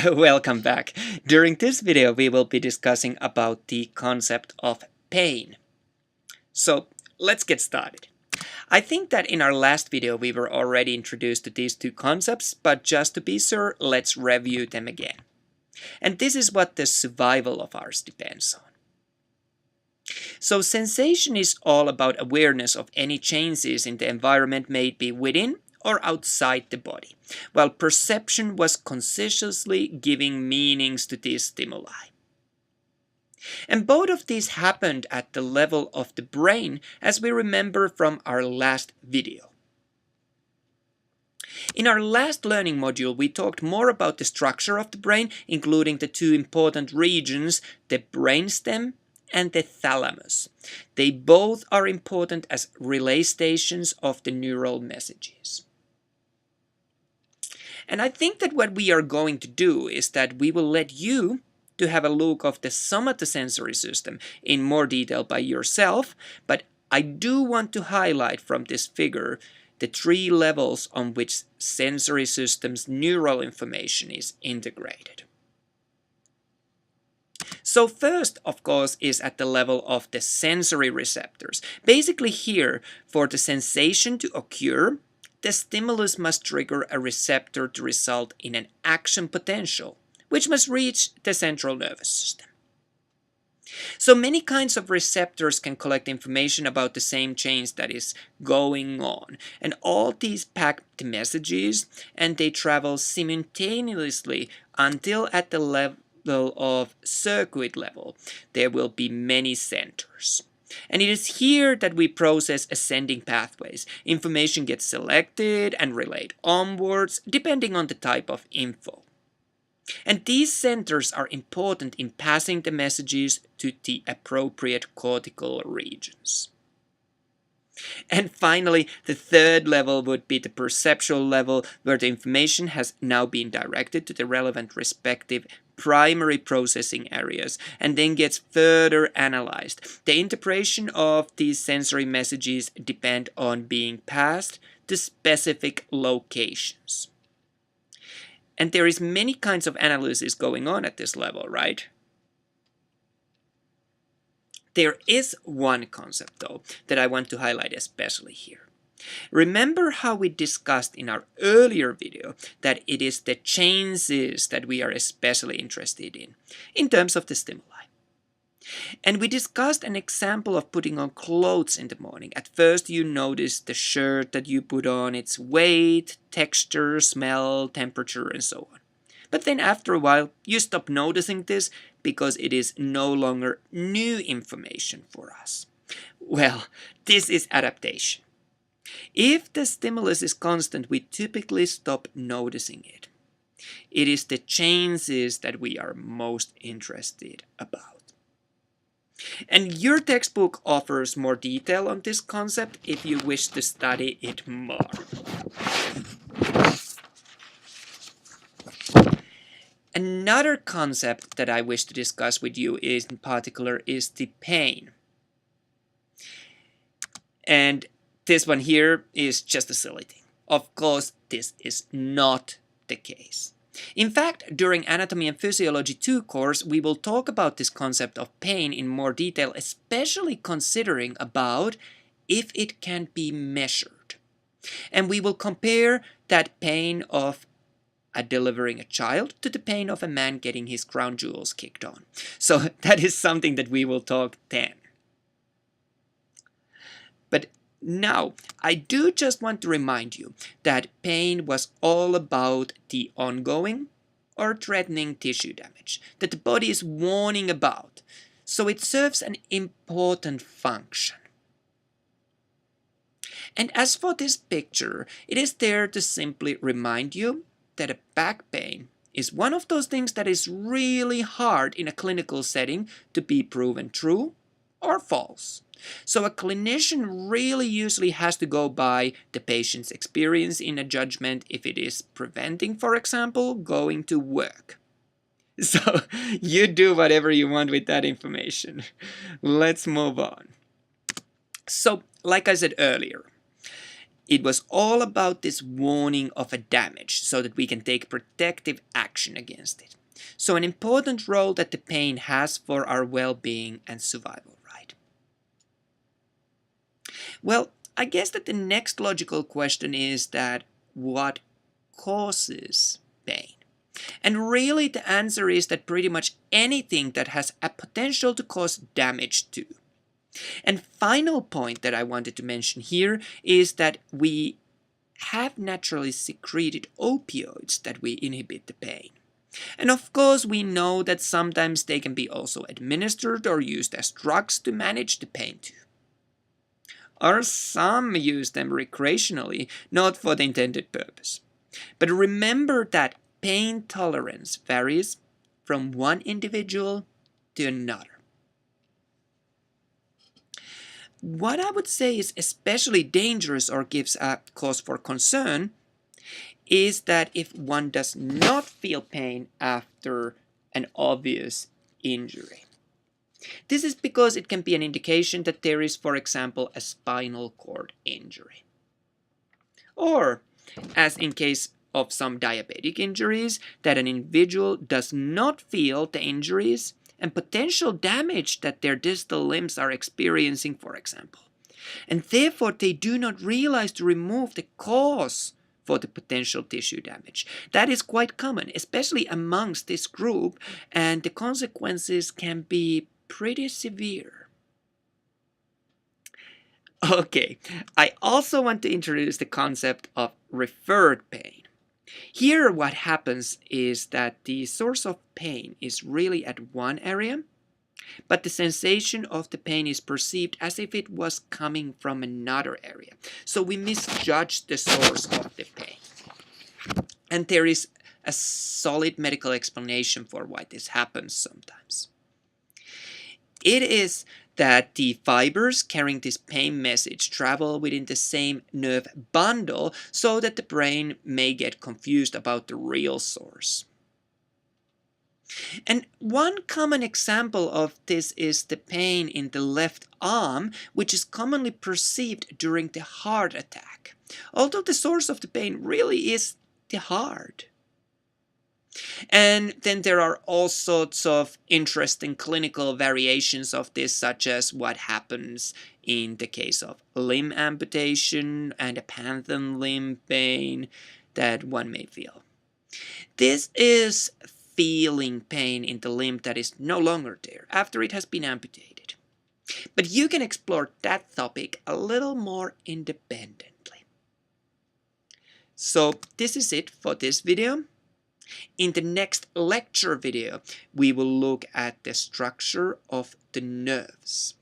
Welcome back. During this video we will be discussing about the concept of pain. So let's get started. I think that in our last video we were already introduced to these two concepts, but just to be sure, let's review them again. And this is what the survival of ours depends on. So sensation is all about awareness of any changes in the environment, may it be within or outside the body, while perception was consciously giving meanings to these stimuli. And both of these happened at the level of the brain, as we remember from our last video. In our last learning module, we talked more about the structure of the brain, including the two important regions, the brainstem and the thalamus. They both are important as relay stations of the neural messages. And I think that what we are going to do is that we will let you to have a look of the somatosensory system in more detail by yourself, but I do want to highlight from this figure the three levels on which sensory systems neural information is integrated. So first, of course, is at the level of the sensory receptors. Basically here, for the sensation to occur, the stimulus must trigger a receptor to result in an action potential, which must reach the central nervous system. So many kinds of receptors can collect information about the same change that is going on, and all these pack the messages and they travel simultaneously until at the level of circuit level there will be many centers. And it is here that we process ascending pathways. Information gets selected and relayed onwards depending on the type of info. And these centers are important in passing the messages to the appropriate cortical regions. And finally, the third level would be the perceptual level, where the information has now been directed to the relevant respective primary processing areas and then gets further analyzed. The interpretation of these sensory messages depend on being passed to specific locations. And there is many kinds of analysis going on at this level, right? There is one concept, though, that I want to highlight especially here. Remember how we discussed in our earlier video that it is the changes that we are especially interested in terms of the stimuli. And we discussed an example of putting on clothes in the morning. At first you notice the shirt that you put on, its weight, texture, smell, temperature, and so on. But then after a while you stop noticing this because it is no longer new information for us. Well, this is adaptation. If the stimulus is constant, we typically stop noticing it. It is the changes that we are most interested about. And your textbook offers more detail on this concept if you wish to study it more. Another concept that I wish to discuss with you in particular is the pain. And this one here is just a silly thing. Of course, this is not the case. In fact, during Anatomy and Physiology 2 course, we will talk about this concept of pain in more detail, especially considering about if it can be measured. And we will compare that pain of delivering a child to the pain of a man getting his crown jewels kicked on. So that is something that we will talk then. But now, I do just want to remind you that pain was all about the ongoing or threatening tissue damage that the body is warning about, so it serves an important function. And as for this picture, it is there to simply remind you that a back pain is one of those things that is really hard in a clinical setting to be proven true or false. So a clinician really usually has to go by the patient's experience in a judgment if it is preventing, for example, going to work. So you do whatever you want with that information. Let's move on. So, like I said earlier, It was all about this warning of a damage so that we can take protective action against it. So an important role that the pain has for our well-being and survival, right? Well, I guess that the next logical question is that what causes pain? And really the answer is that pretty much anything that has a potential to cause damage to. And final point that I wanted to mention here is that we have naturally secreted opioids that we inhibit the pain. And of course we know that sometimes they can be also administered or used as drugs to manage the pain too. Or some use them recreationally, not for the intended purpose. But remember that pain tolerance varies from one individual to another. What I would say is especially dangerous or gives a cause for concern is that if one does not feel pain after an obvious injury. This is because it can be an indication that there is, for example, a spinal cord injury. Or, as in case of some diabetic injuries, that an individual does not feel the injuries and potential damage that their distal limbs are experiencing, for example. And therefore, they do not realize to remove the cause for the potential tissue damage. That is quite common, especially amongst this group, and the consequences can be pretty severe. Okay, I also want to introduce the concept of referred pain. Here what happens is that the source of pain is really at one area, but the sensation of the pain is perceived as if it was coming from another area. So we misjudge the source of the pain. And there is a solid medical explanation for why this happens sometimes. It is that the fibers carrying this pain message travel within the same nerve bundle so that the brain may get confused about the real source. And one common example of this is the pain in the left arm, which is commonly perceived during the heart attack, although the source of the pain really is the heart. And then there are all sorts of interesting clinical variations of this, such as what happens in the case of limb amputation and a phantom limb pain that one may feel. This is feeling pain in the limb that is no longer there after it has been amputated. But you can explore that topic a little more independently. So this is it for this video. In the next lecture video, we will look at the structure of the nerves.